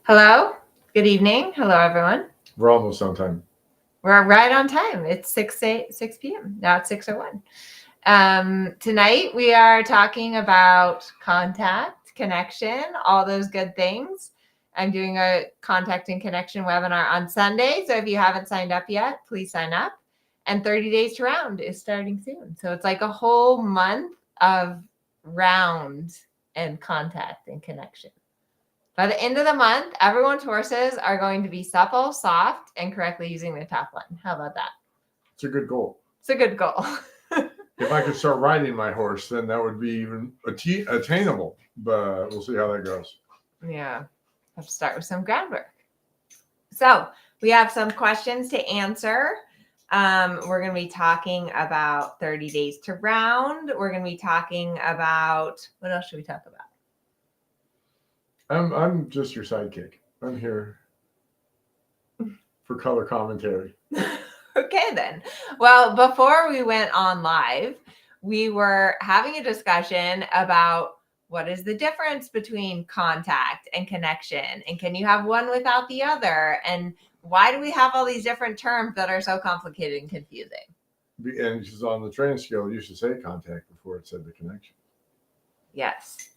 Hello. Good evening. Hello, everyone. We're almost on time. We're right on time. It's 6 p.m. Now it's 6:01. Tonight we are talking about contact, connection, all those good things. I'm doing a contact and connection webinar on Sunday. So if you haven't signed up yet, please sign up. And 30 Days to Round is starting soon. So it's like a whole month of round and contact and connection. By the end of the month, everyone's horses are going to be supple, soft, and correctly using their top line. How about that? It's a good goal. It's a good goal. If I could start riding my horse, then that would be even attainable. But we'll see how that goes. Yeah, have to start with some groundwork. So we have some questions to answer. We're going to be talking about 30 Days to Round. We're going to be talking about, what else should we talk about? I'm just your sidekick. I'm here for color commentary. Okay, then. Well, before we went on live, we were having a discussion about what is the difference between contact and connection, and can you have one without the other, and why do we have all these different terms that are so complicated and confusing? And because on the training scale, it used to say contact before it said the connection. Yes.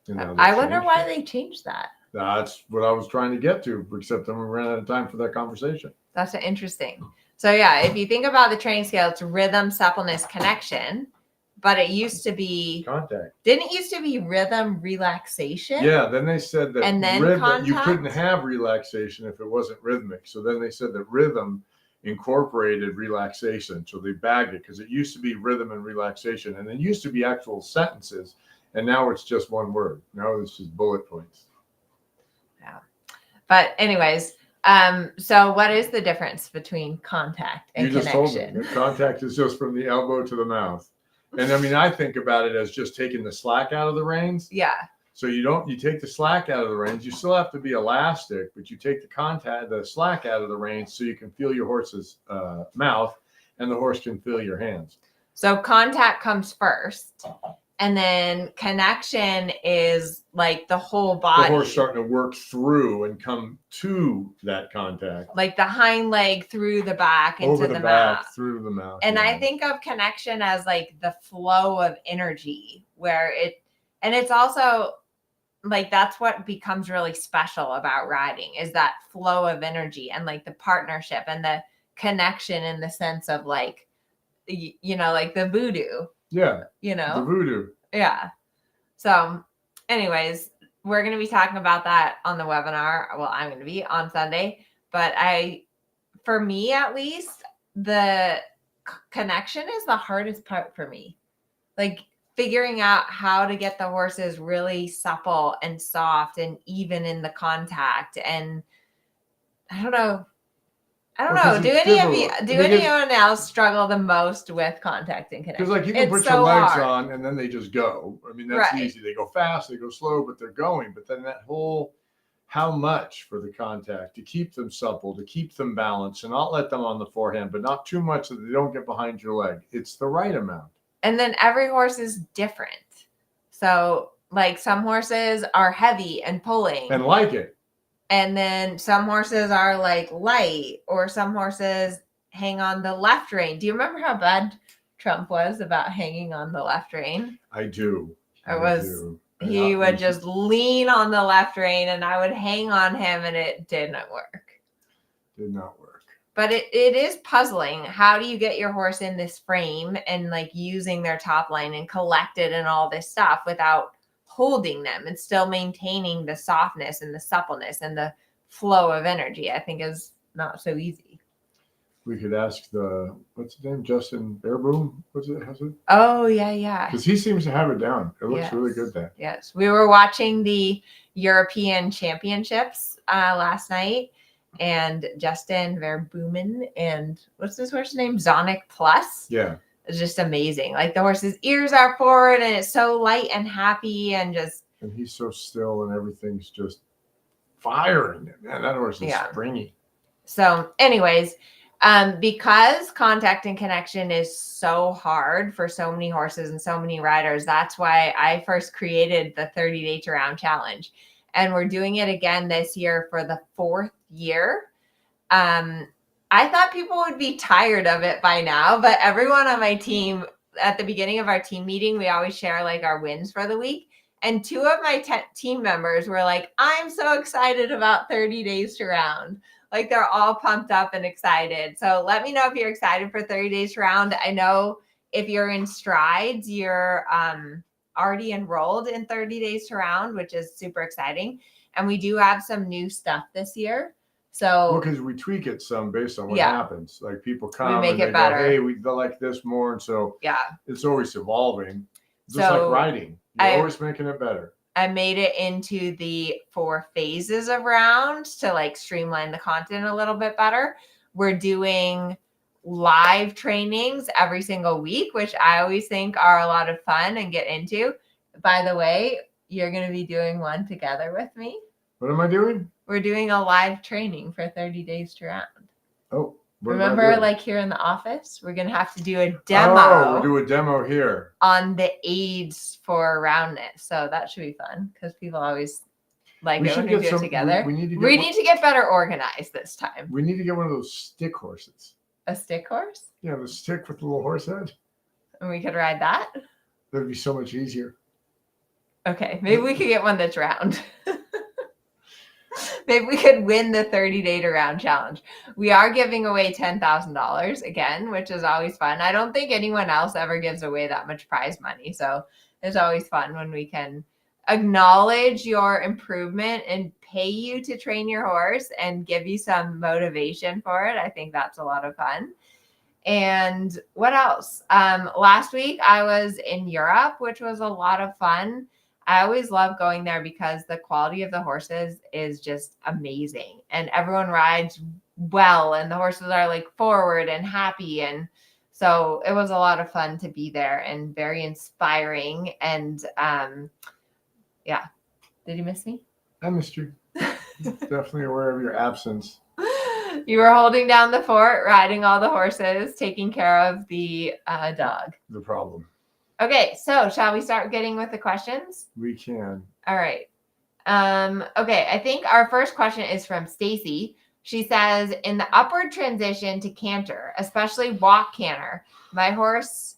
And now I they've wonder changed why it. they changed that. That's what I was trying to get to, except then we ran out of time for that conversation. That's interesting. So yeah, if you think about the training scale, it's rhythm, suppleness, connection. But it used to be Contact. Didn't it used to be rhythm, relaxation? Yeah, then they said that And then rhythm, you contact? couldn't have relaxation if it wasn't rhythmic. So then they said that rhythm incorporated relaxation. So they bagged it because it used to be rhythm and relaxation, and it used to be actual sentences, and now it's just one word. Now it's just bullet points. Yeah. But anyways, so what is the difference between contact and You just told me connection? that contact is just from the elbow to the mouth. And I mean, I think about it as just taking the slack out of the reins. Yeah. So you take the slack out of the reins. You still have to be elastic, but you take the slack out of the reins so you can feel your horse's mouth, and the horse can feel your hands. So contact comes first, and then connection is like the whole body. The horse starting to work through and come to that contact. Like the hind leg through the back into Over the back, mouth. through the mouth. And yeah. I think of connection as like the flow of energy and it's also like that's what becomes really special about riding is that flow of energy and like the partnership and the connection in the sense of like, like the voodoo. Yeah. The voodoo. Yeah. So anyways, we're going to be talking about that on the webinar. Well, I'm going to be on Sunday, but for me at least, the connection is the hardest part for me. Like figuring out how to get the horses really supple and soft and even in the contact. And I don't know. Do anyone else struggle the most with contact and connection? Because like you can put your legs on and then they just go. I mean, that's easy. They go fast, they go slow, but they're going. But then that whole how much for the contact to keep them supple, to keep them balanced and not let them on the forehand, but not too much that they don't get behind your leg. It's the right amount. And then every horse is different. So like some horses are heavy and pulling. And like it. And then some horses are like light, or some horses hang on the left rein. Do you remember how bad Trump was about hanging on the left rein? I do. He would just lean on the left rein and I would hang on him and it didn't work. Did not work. But it is puzzling. How do you get your horse in this frame and like using their top line and collected and all this stuff without holding them and still maintaining the softness and the suppleness and the flow of energy? I think is not so easy. We could ask what's his name? Justin Bearboom? What's it? Oh, yeah. Because he seems to have it down. It looks really good then. Yes. We were watching the European Championships last night, and Justin Verbumen and what's his horse's name? Zonic Plus. Yeah. It's just amazing. Like the horse's ears are forward and it's so light and happy and just. And he's so still and everything's just firing. Man, that horse is springy. So anyways, because contact and connection is so hard for so many horses and so many riders, that's why I first created the 30 Day to Round challenge. and we're doing it again this year for the 4th year. I thought people would be tired of it by now, but everyone on my team, at the beginning of our team meeting, we always share like our wins for the week. And 2 of my team members were like, I'm so excited about 30 Days to Round. Like they're all pumped up and excited. So let me know if you're excited for 30 Days to Round. I know if you're in Strides, you're already enrolled in 30 Days to Round, which is super exciting. And we do have some new stuff this year. So because we tweak it some based on what happens. Like people come and they better. Go, hey, we like this more. And so it's always evolving. Just like writing. You're always making it better. I made it into the 4 phases of rounds to like streamline the content a little bit better. We're doing live trainings every single week, which I always think are a lot of fun and get into. By the way, you're going to be doing one together with me. What am I doing? We're doing a live training for 30 Days to Round. Oh, remember, like here in the office, we're going to have to do a demo. Oh, we'll do a demo here on the aids for roundness. So that should be fun because people always like it when we do it together. We need to get better organized this time. We need to get one of those stick horses. A stick horse? Yeah, the stick with the little horse head. And we could ride that? That'd be so much easier. Okay, maybe we could get one that's round. Maybe we could win the 30 Day to Round challenge. We are giving away $10,000 again, which is always fun. I don't think anyone else ever gives away that much prize money. So it's always fun when we can acknowledge your improvement and pay you to train your horse and give you some motivation for it. I think that's a lot of fun. And what else? Last week I was in Europe, which was a lot of fun. I always love going there because the quality of the horses is just amazing and everyone rides well and the horses are like forward and happy. And so it was a lot of fun to be there and very inspiring. And yeah. Did you miss me? I missed you. Definitely aware of your absence. You were holding down the fort, riding all the horses, taking care of the dog. The problem. Okay, so shall we start getting with the questions? We can. All right. Okay, I think our first question is from Stacy. She says, in the upward transition to canter, especially walk canter, my horse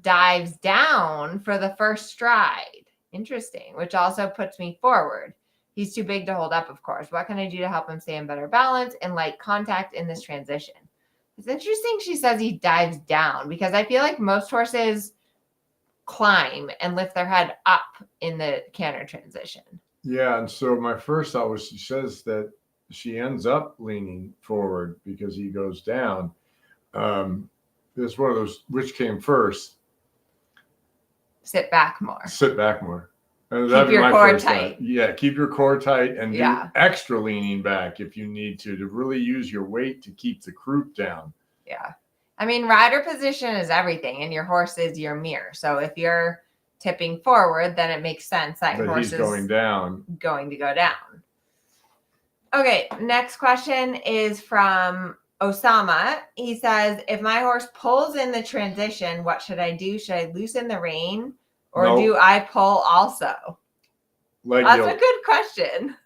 dives down for the first stride. Interesting, which also puts me forward. He's too big to hold up, of course. What can I do to help him stay in better balance and light contact in this transition? It's interesting she says he dives down because I feel like most horses climb and lift their head up in the canter transition. Yeah, and so my first thought was she says that she ends up leaning forward because he goes down. It's one of those, which came first? Sit back more. Sit back more. And keep your core tight. Yeah, keep your core tight and do extra leaning back if you need to really use your weight to keep the croup down. Yeah. I mean, rider position is everything, and your horse is your mirror. So if you're tipping forward, then it makes sense that your horse is going to go down. Okay, next question is from Osama. He says, if my horse pulls in the transition, what should I do? Should I loosen the rein or do I pull also? That's a good question.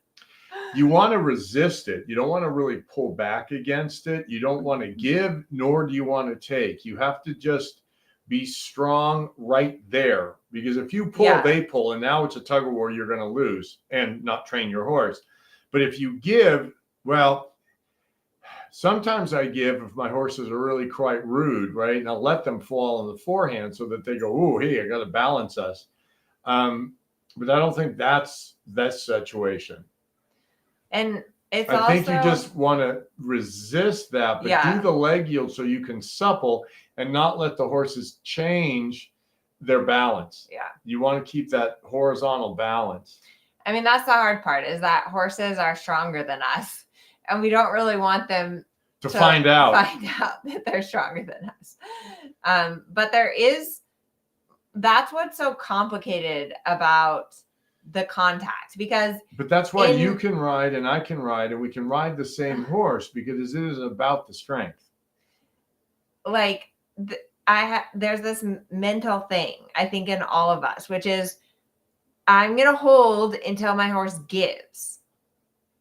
You want to resist it. You don't want to really pull back against it. You don't want to give, nor do you want to take. You have to just be strong right there. Because if you pull, they pull, and now it's a tug of war, you're going to lose and not train your horse. But if you give, well, sometimes I give if my horses are really quite rude, right? And I'll let them fall on the forehand so that they go, oh, hey, I got to balance us. But I don't think that's that situation. And I think you just want to resist that, but do the leg yield so you can supple and not let the horses change their balance. Yeah. You want to keep that horizontal balance. I mean, that's the hard part is that horses are stronger than us and we don't really want them to find out that they're stronger than us. But that's what's so complicated about the contact but that's why you can ride and I can ride and we can ride the same horse because it is about the strength. Like there's this mental thing I think in all of us, which is I'm going to hold until my horse gives,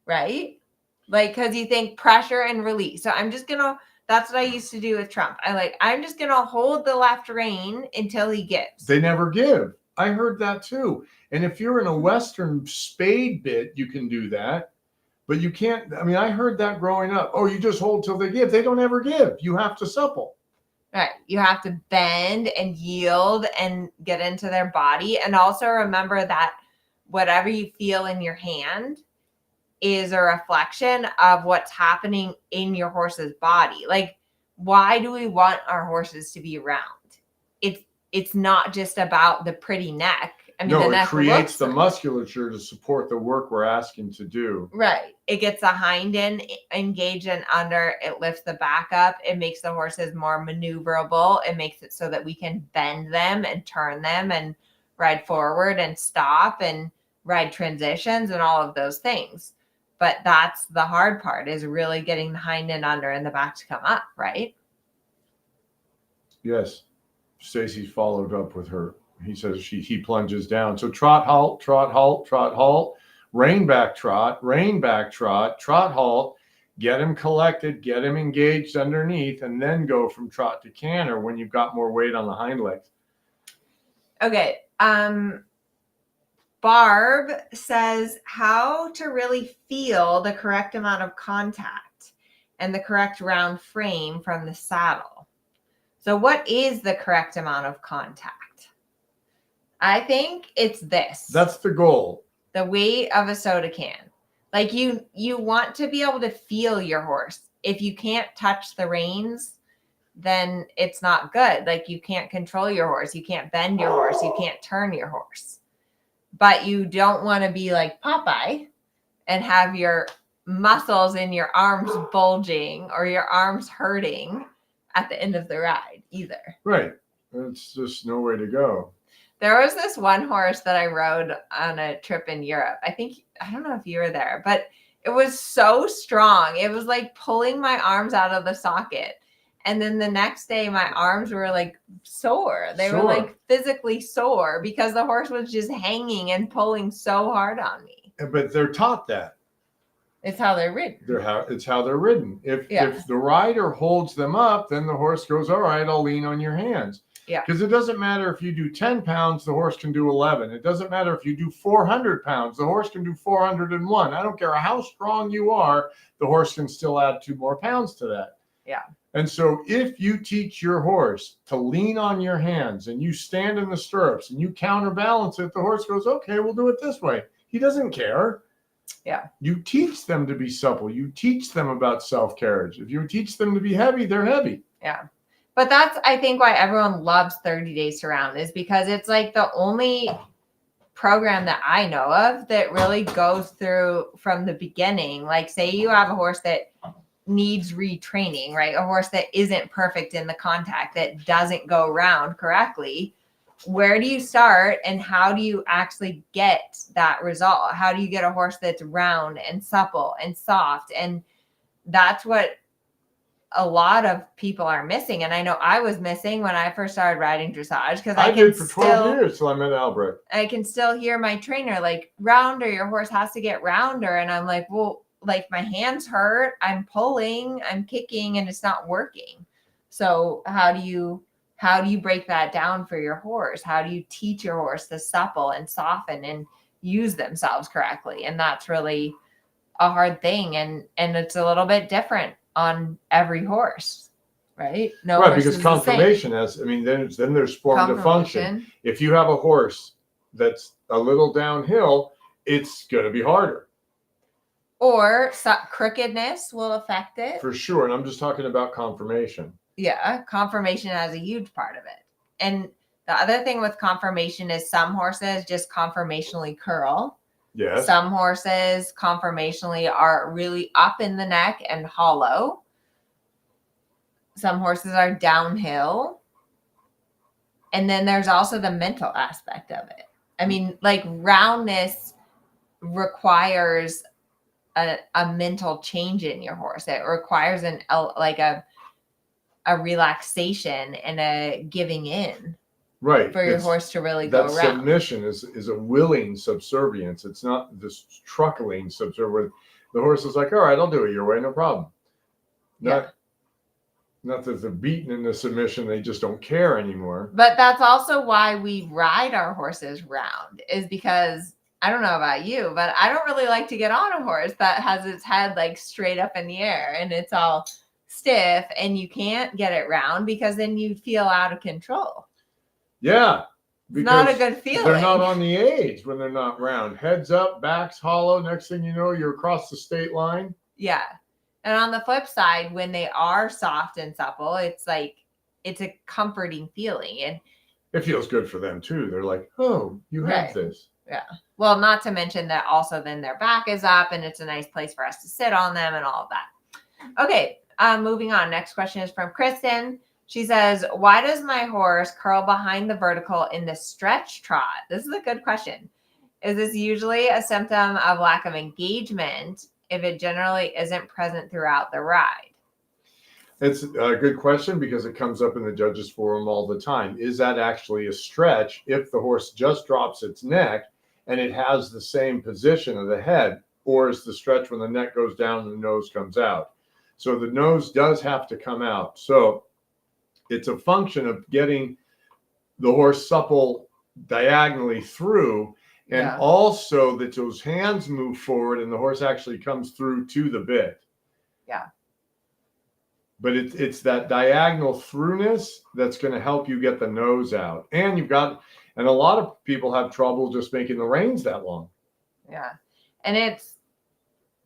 right? Like, because you think pressure and release. So I'm just going to, that's what I used to do with Trump. I'm just going to hold the left rein until he gives. They never give. I heard that too. And if you're in a Western spade bit, you can do that. But you can't. I mean, I heard that growing up. Oh, you just hold till they give. They don't ever give. You have to supple. Right. You have to bend and yield and get into their body. And also remember that whatever you feel in your hand is a reflection of what's happening in your horse's body. Like, why do we want our horses to be round? It's not just about the pretty neck. I mean, no, it creates the musculature to support the work we're asking to do. Right. It gets the hind end engaged and under. It lifts the back up. It makes the horses more maneuverable. It makes it so that we can bend them and turn them and ride forward and stop and ride transitions and all of those things. But that's the hard part, is really getting the hind end under and the back to come up, right? Yes. Stacy followed up with her. He says he plunges down. So trot, halt, trot, halt, trot, halt, rein back, trot, trot, halt, get him collected, get him engaged underneath, and then go from trot to canter when you've got more weight on the hind legs. Okay. Barb says how to really feel the correct amount of contact and the correct round frame from the saddle. So what is the correct amount of contact? I think it's this. That's the goal. The weight of a soda can. Like you want to be able to feel your horse. If you can't touch the reins, then it's not good. Like you can't control your horse. You can't bend your horse. You can't turn your horse. But you don't want to be like Popeye and have your muscles in your arms bulging or your arms hurting at the end of the ride either. Right. It's just no way to go. There was this one horse that I rode on a trip in Europe. I don't know if you were there, but it was so strong. It was like pulling my arms out of the socket. And then the next day, my arms were like sore. They were like physically sore because the horse was just hanging and pulling so hard on me. But they're taught that. It's how they're ridden. It's how they're ridden. If the rider holds them up, then the horse goes, all right, I'll lean on your hands. Yeah. Because it doesn't matter if you do 10 pounds, the horse can do 11. It doesn't matter if you do 400 pounds, the horse can do 401. I don't care how strong you are, the horse can still add 2 more pounds to that. Yeah. And so if you teach your horse to lean on your hands and you stand in the stirrups and you counterbalance it, the horse goes, okay, we'll do it this way. He doesn't care. Yeah. You teach them to be supple. You teach them about self-carriage. If you teach them to be heavy, they're heavy. Yeah. But that's, I think, why everyone loves 30 Days to Round, is because it's like the only program that I know of that really goes through from the beginning. Like, say you have a horse that needs retraining, right? A horse that isn't perfect in the contact, that doesn't go round correctly. Where do you start and how do you actually get that result? How do you get a horse that's round and supple and soft? And that's what a lot of people are missing. And I know I was missing when I first started riding dressage, because I did for 12 years till I met Albrecht. I can still hear my trainer like, rounder, your horse has to get rounder. And I'm like, well, like my hands hurt, I'm pulling, I'm kicking, and it's not working. So how do you break that down for your horse? How do you teach your horse to supple and soften and use themselves correctly? And that's really a hard thing. And it's a little bit different on every horse, right? No, right, because conformation has, I mean, then there's form to function. If you have a horse that's a little downhill, it's going to be harder. Or crookedness will affect it. For sure. And I'm just talking about conformation. Yeah, conformation has a huge part of it. And the other thing with conformation is some horses just conformationally curl. Yes. Some horses conformationally are really up in the neck and hollow. Some horses are downhill. And then there's also the mental aspect of it. I mean, like roundness requires a mental change in your horse. It requires a relaxation and a giving in. Right. For your horse to really go around. That submission is a willing subservience. It's not this truckling subservience. The horse is like, all right, I'll do it your way, no problem. Not that they're beaten in the submission, they just don't care anymore. But that's also why we ride our horses round, is because I don't know about you, but I don't really like to get on a horse that has its head like straight up in the air and it's all stiff and you can't get it round, because then you feel out of control. Yeah. It's not a good feeling. They're not on the edge when they're not round. Heads up, backs hollow. Next thing you know, you're across the state line. Yeah. And on the flip side, when they are soft and supple, it's like, it's a comforting feeling. And it feels good for them too. They're like, oh, you have this. Yeah. Well, not to mention that also then their back is up and it's a nice place for us to sit on them and all of that. Okay. Moving on. Next question is from Kristen. She says, why does my horse curl behind the vertical in the stretch trot? This is a good question. Is this usually a symptom of lack of engagement if it generally isn't present throughout the ride? It's a good question because it comes up in the judges forum all the time. Is that actually a stretch if the horse just drops its neck and it has the same position of the head, or is the stretch when the neck goes down and the nose comes out? So the nose does have to come out. So it's a function of getting the horse supple diagonally through, and also that those hands move forward and the horse actually comes through to the bit. Yeah. But it's that diagonal throughness that's going to help you get the nose out. And a lot of people have trouble just making the reins that long. Yeah. And it's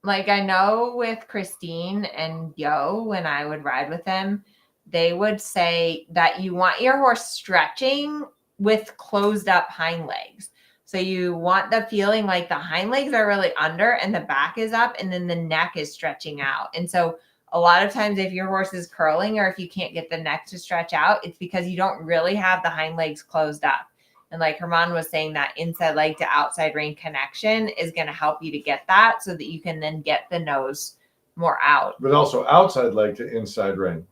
like, I know with Christine and Yo, when I would ride with them, they would say that you want your horse stretching with closed up hind legs. So you want the feeling like the hind legs are really under and the back is up and then the neck is stretching out. And so a lot of times if your horse is curling or if you can't get the neck to stretch out, it's because you don't really have the hind legs closed up. And like Herman was saying, that inside leg to outside rein connection is going to help you to get that so that you can then get the nose more out. But also outside leg to inside rein.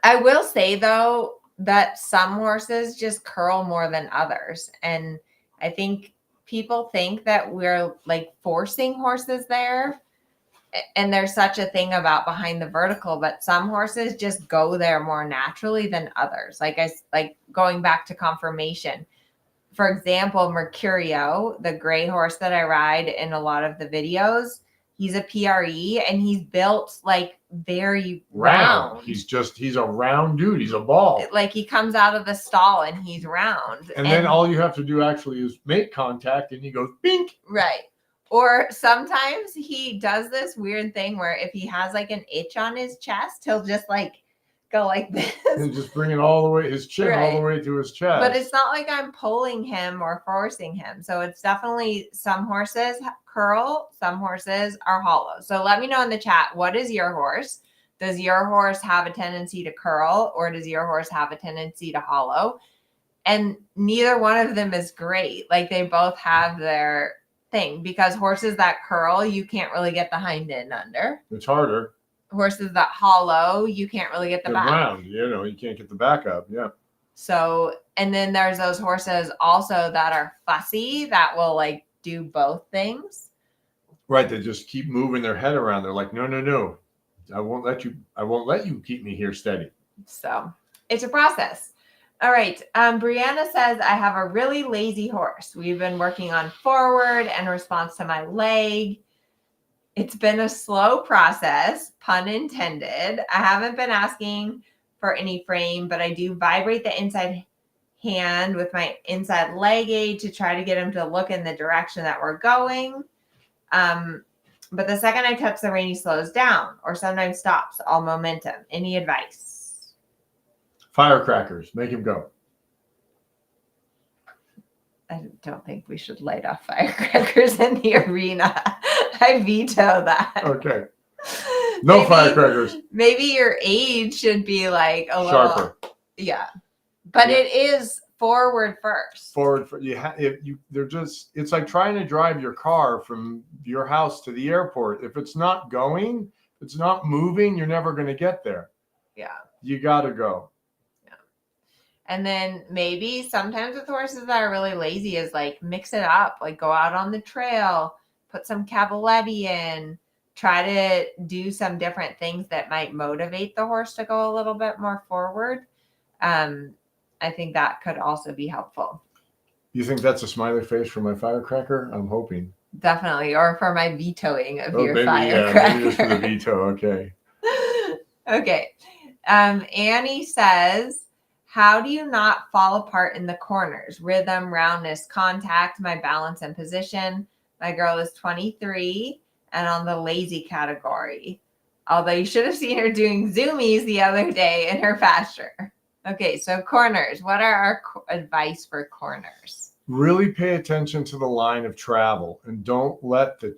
I will say, though, that some horses just curl more than others. And I think people think that we're like forcing horses there. And there's such a thing about behind the vertical, but some horses just go there more naturally than others. Like going back to conformation. For example, Mercurio, the gray horse that I ride in a lot of the videos, he's a PRE and he's built like very round. He's a round dude. He's a ball. Like he comes out of the stall and he's round. And then all you have to do actually is make contact and he goes bink. Right. Or sometimes he does this weird thing where if he has like an itch on his chest, he'll just like go like this. And just bring it all the way, his chin all the way to his chest. But it's not like I'm pulling him or forcing him. So it's definitely some horses curl, some horses are hollow. So let me know in the chat, what is your horse? Does your horse have a tendency to curl or does your horse have a tendency to hollow? And neither one of them is great. Like they both have their thing, because horses that curl, you can't really get the hind end under. It's harder. Horses that hollow, you can't really get the back. Round, you can't get the back up. Yeah. So, and then there's those horses also that are fussy that will like do both things. Right. They just keep moving their head around. They're like, no. I won't let you keep me here steady. So it's a process. All right. Brianna says, I have a really lazy horse. We've been working on forward and response to my leg. It's been a slow process, pun intended. I haven't been asking for any frame, but I do vibrate the inside hand with my inside leg aid to try to get him to look in the direction that we're going. But the second I touch the rein, he slows down or sometimes stops all momentum. Any advice? Firecrackers, make him go. I don't think we should light off firecrackers in the arena. I veto that. Okay. No firecrackers. Maybe your age should be like a sharper. Little, yeah. But it is forward first. Forward for it's like trying to drive your car from your house to the airport. If it's not going, if it's not moving, you're never going to get there. Yeah. You got to go. And then maybe sometimes with horses that are really lazy is like mix it up, like go out on the trail, put some cavaletti in, try to do some different things that might motivate the horse to go a little bit more forward. I think that could also be helpful. You think that's a smiley face for my firecracker? I'm hoping. Definitely. Or for my vetoing of your firecracker. Yeah, maybe just for the veto. Okay. Okay. Annie says, how do you not fall apart in the corners? Rhythm, roundness, contact, my balance and position. My girl is 23 and on the lazy category. Although you should have seen her doing zoomies the other day in her pasture. Okay, so corners. What are our advice for corners? Really pay attention to the line of travel and don't let the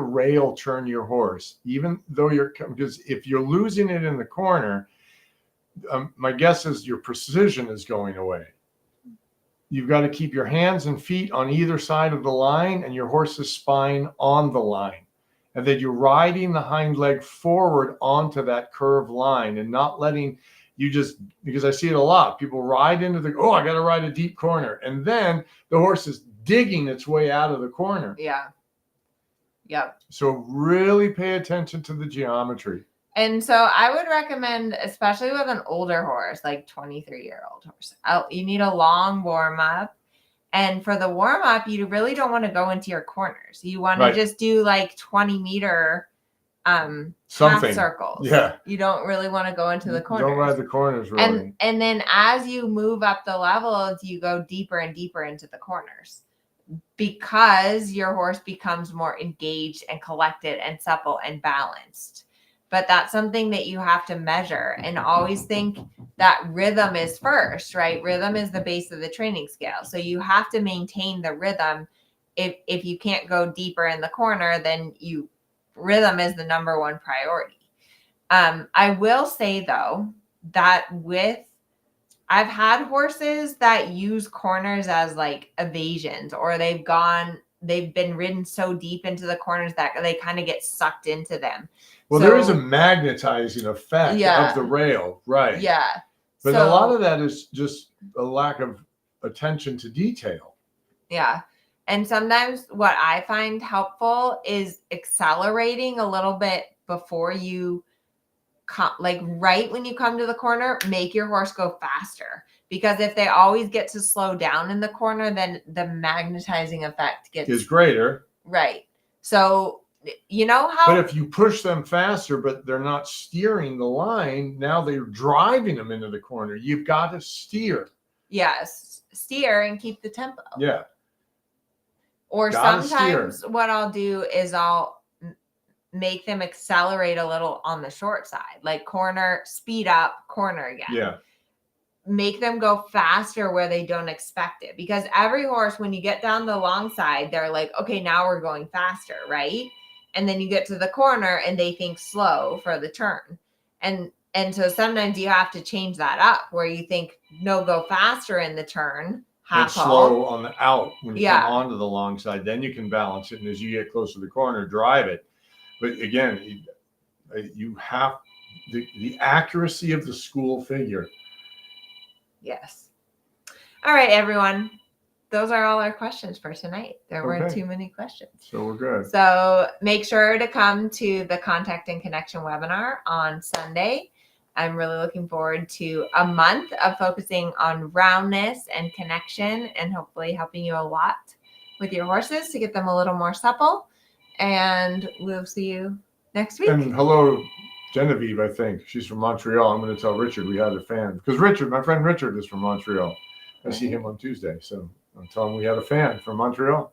rail turn your horse, even though because if you're losing it in the corner, my guess is your precision is going away. You've got to keep your hands and feet on either side of the line and your horse's spine on the line. And that you're riding the hind leg forward onto that curved line and not letting because I see it a lot. People ride into I got to ride a deep corner. And then the horse is digging its way out of the corner. Yeah. Yep. So really pay attention to the geometry. And so I would recommend, especially with an older horse, like 23-year-old horse, you need a long warm up. And for the warm up, you really don't want to go into your corners. You want to just do like 20-meter half circles. Yeah. You don't really want to go into the corners. Don't ride the corners really. And then as you move up the levels, you go deeper and deeper into the corners because your horse becomes more engaged and collected and supple and balanced. But that's something that you have to measure and always think that rhythm is first, right? Rhythm is the base of the training scale. So you have to maintain the rhythm. If you can't go deeper in the corner, then rhythm is the number one priority. I will say though, that I've had horses that use corners as like evasions, or they've been ridden so deep into the corners that they kind of get sucked into them. Well, there is a magnetizing effect of the rail, right? Yeah. But a lot of that is just a lack of attention to detail. Yeah. And sometimes what I find helpful is accelerating a little bit before you like right when you come to the corner, make your horse go faster. Because if they always get to slow down in the corner, then the magnetizing effect is greater. Right. So you know how. But if you push them faster, but they're not steering the line, now they're driving them into the corner. You've got to steer. Yes, steer and keep the tempo. Yeah. Or sometimes what I'll do is I'll make them accelerate a little on the short side, like corner, speed up, corner again. Yeah. Make them go faster where they don't expect it. Because every horse, when you get down the long side, they're like, okay, now we're going faster, right? And then you get to the corner and they think slow for the turn. And so sometimes you have to change that up where you think, no, go faster in the turn. And slow on the out when you come onto the long side. Then you can balance it. And as you get close to the corner, drive it. But again, you have the accuracy of the school figure. Yes. All right, everyone. Those are all our questions for tonight. There weren't too many questions. So we're good. So make sure to come to the Contact and Connection webinar on Sunday. I'm really looking forward to a month of focusing on roundness and connection and hopefully helping you a lot with your horses to get them a little more supple. And we'll see you next week. And hello, Genevieve, I think. She's from Montreal. I'm going to tell Richard we had a fan. Because my friend Richard is from Montreal. I see him on Tuesday. So I'll tell him we had a fan from Montreal.